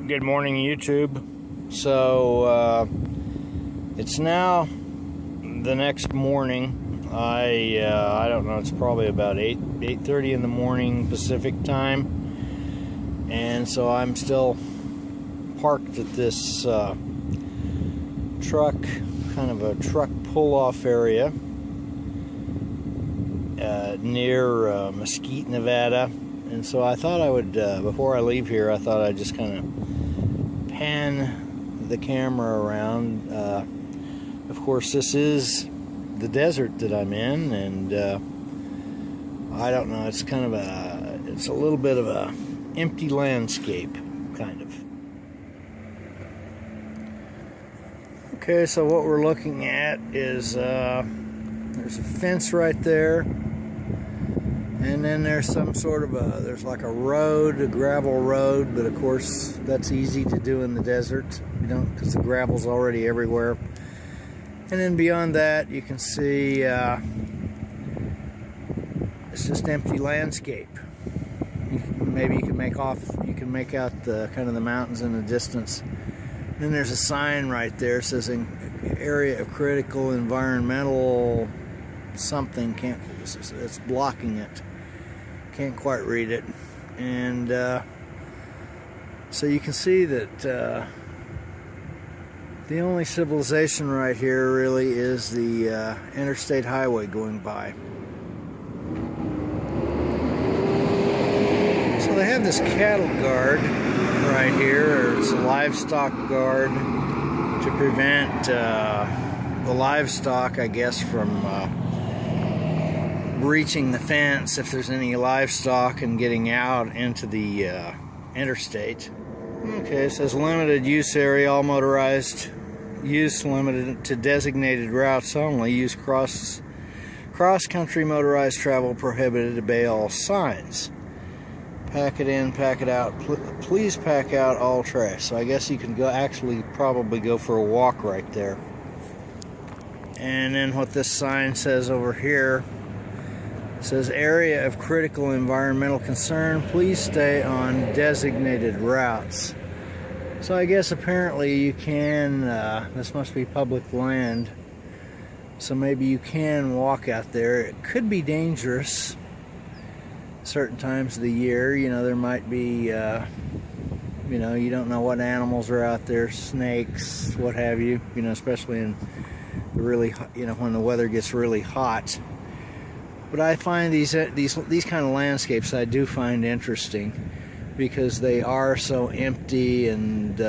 Good morning, YouTube. So it's now the next morning. I don't know. It's probably about 8:30 in the morning Pacific time, and so I'm still parked at this truck, kind of a truck pull-off area near Mesquite, Nevada. And so I thought I would, before I leave here, I thought I'd just kind of pan the camera around. Of course, this is the desert that I'm in, and I don't know, it's kind of it's a little bit of a empty landscape, kind of. Okay, so what we're looking at is, there's a fence right there. And then there's some sort of there's like a road, a gravel road, but of course that's easy to do in the desert, you know, because the gravel's already everywhere. And then beyond that, you can see it's just empty landscape. Maybe you can make out the kind of the mountains in the distance. And then there's a sign right there, it says area of critical environmental something. It's blocking it. Can't quite read it. And so you can see that the only civilization right here really is the interstate highway going by. So they have this cattle guard right here, or it's a livestock guard to prevent the livestock, I guess, from breaching the fence if there's any livestock and getting out into the interstate. Okay, it says limited use area, all motorized use limited to designated routes only. Use cross-country motorized travel prohibited. Obey all signs. Pack it in, pack it out. Please pack out all trash. So I guess you can probably go for a walk right there. And then what this sign says over here, says area of critical environmental concern, please stay on designated routes. So I guess apparently you can, this must be public land, so maybe you can walk out there. It could be dangerous certain times of the year. You know, there might be, you know, you don't know what animals are out there, snakes, what have you, you know, especially in the really, you know, when the weather gets really hot. But I find these kind of landscapes I do find interesting because they are so empty, and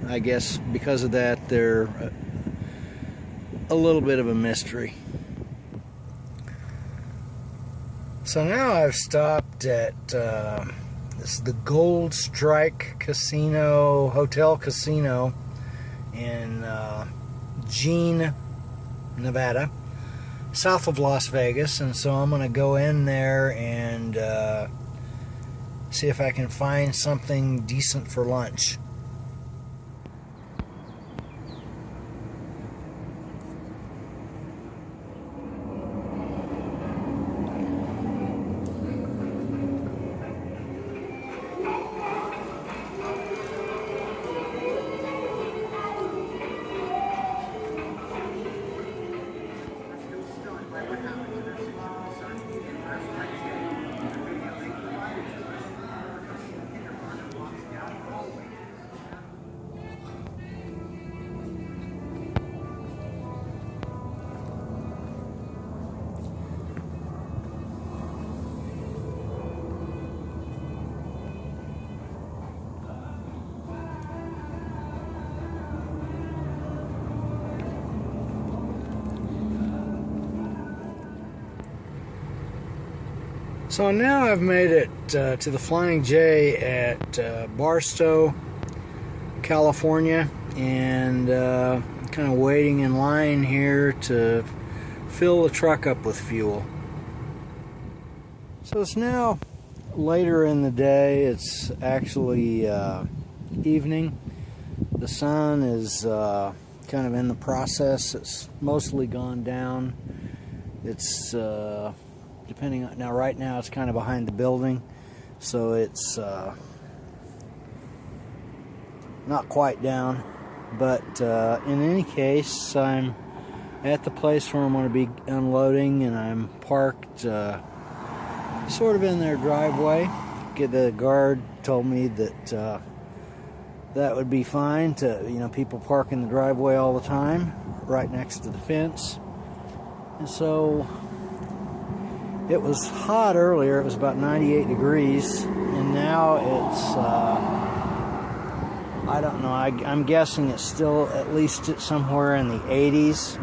I guess because of that they're a little bit of a mystery. So now I've stopped at this is the Gold Strike Casino, Hotel Casino in Jean, Nevada, south of Las Vegas, and so I'm going to go in there and see if I can find something decent for lunch. So now I've made it to the Flying J at Barstow, California, and kind of waiting in line here to fill the truck up with fuel. So it's now later in the day. It's actually evening. The sun is kind of in the process. It's mostly gone down. It's depending on, now right now it's kind of behind the building, so it's not quite down. But in any case, I'm at the place where I'm going to be unloading, and I'm parked sort of in their driveway. The guard told me that that would be fine to, people park in the driveway all the time, right next to the fence. And so it was hot earlier. It was about 98 degrees, and now it's I don't know, I'm guessing it's still at least somewhere in the 80s,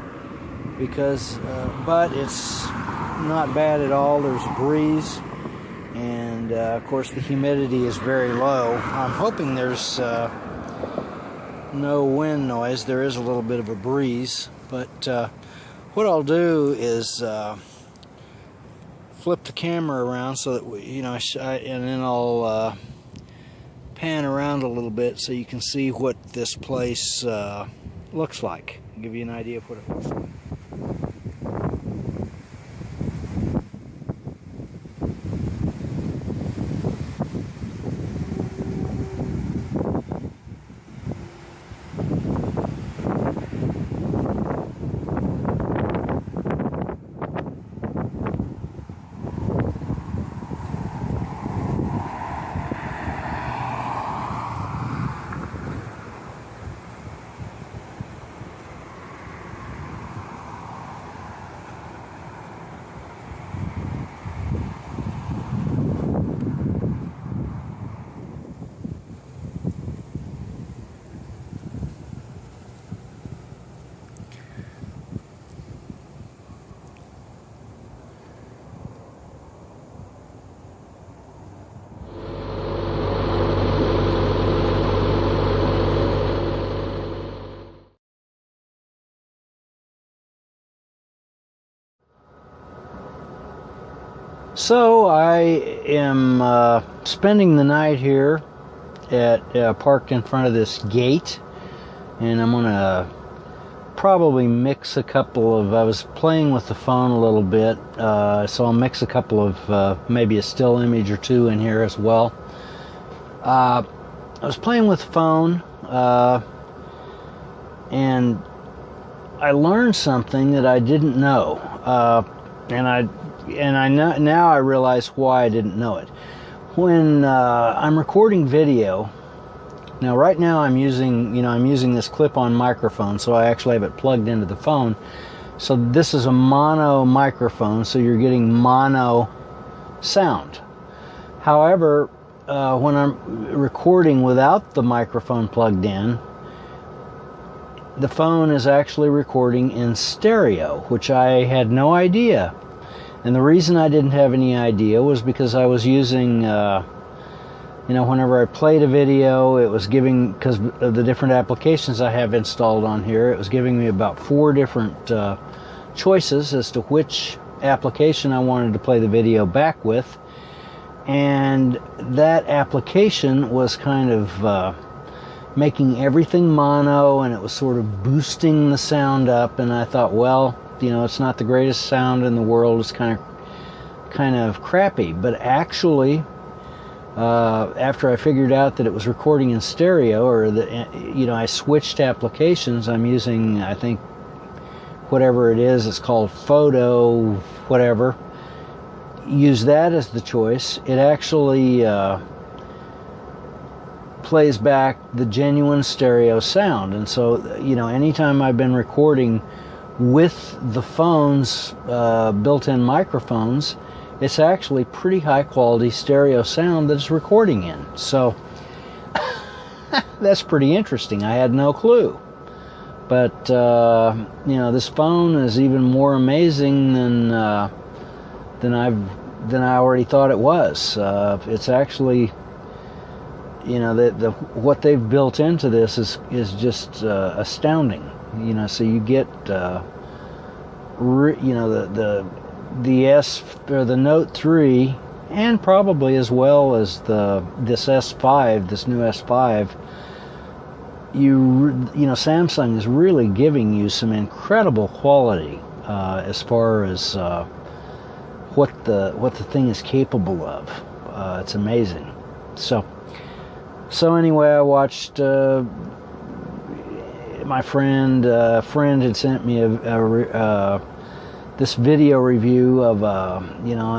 because but it's not bad at all. There's a breeze, and of course the humidity is very low. I'm hoping there's no wind noise. There is a little bit of a breeze, but what I'll do is flip the camera around so that and then I'll pan around a little bit so you can see what this place looks like. I'll give you an idea of what it looks like. So I am spending the night here parked in front of this gate, and I'm gonna probably mix a couple of, I was playing with the phone a little bit, so I'll mix a couple of maybe a still image or two in here as well. I was playing with the phone and I learned something that I didn't know, and I know, now I realize why I didn't know it. When I'm recording video, now right now I'm using this clip-on microphone, so I actually have it plugged into the phone. So this is a mono microphone, so you're getting mono sound. However, when I'm recording without the microphone plugged in, the phone is actually recording in stereo, which I had no idea. And the reason I didn't have any idea was because I was using, whenever I played a video, it was giving, because of the different applications I have installed on here, it was giving me about 4 different choices as to which application I wanted to play the video back with. And that application was kind of making everything mono, and it was sort of boosting the sound up, and I thought, well, it's not the greatest sound in the world. It's kind of crappy. But actually, after I figured out that it was recording in stereo, or that I switched applications. I'm using, I think, whatever it is. It's called Photo, whatever. Use that as the choice. It actually plays back the genuine stereo sound. And so, anytime I've been recording with the phone's built-in microphones, it's actually pretty high quality stereo sound that it's recording in. So that's pretty interesting. I had no clue. But this phone is even more amazing than I already thought it was. It's actually, what they've built into this is just astounding. So you get the S, or the Note 3, and probably as well as this S5, this new S5. Samsung is really giving you some incredible quality as far as what the thing is capable of. It's amazing. So So anyway, I watched. My friend had sent me this video review of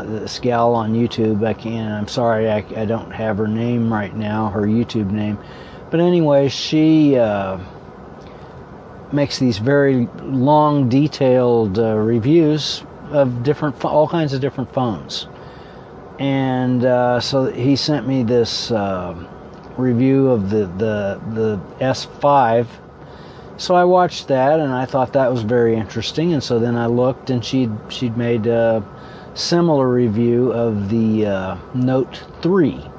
this gal on YouTube. I'm sorry, I don't have her name right now, her YouTube name. But anyway, she makes these very long, detailed reviews of all kinds of different phones. And so he sent me this review of the S5. So I watched that, and I thought that was very interesting. And so then I looked, and she'd made a similar review of the Note 3,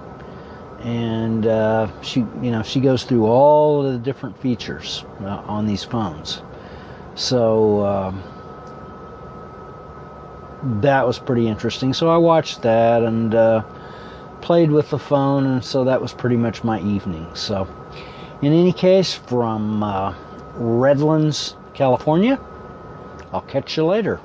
and she goes through all of the different features on these phones. So that was pretty interesting. So I watched that and played with the phone, and so that was pretty much my evening. So in any case, from Redlands, California, I'll catch you later.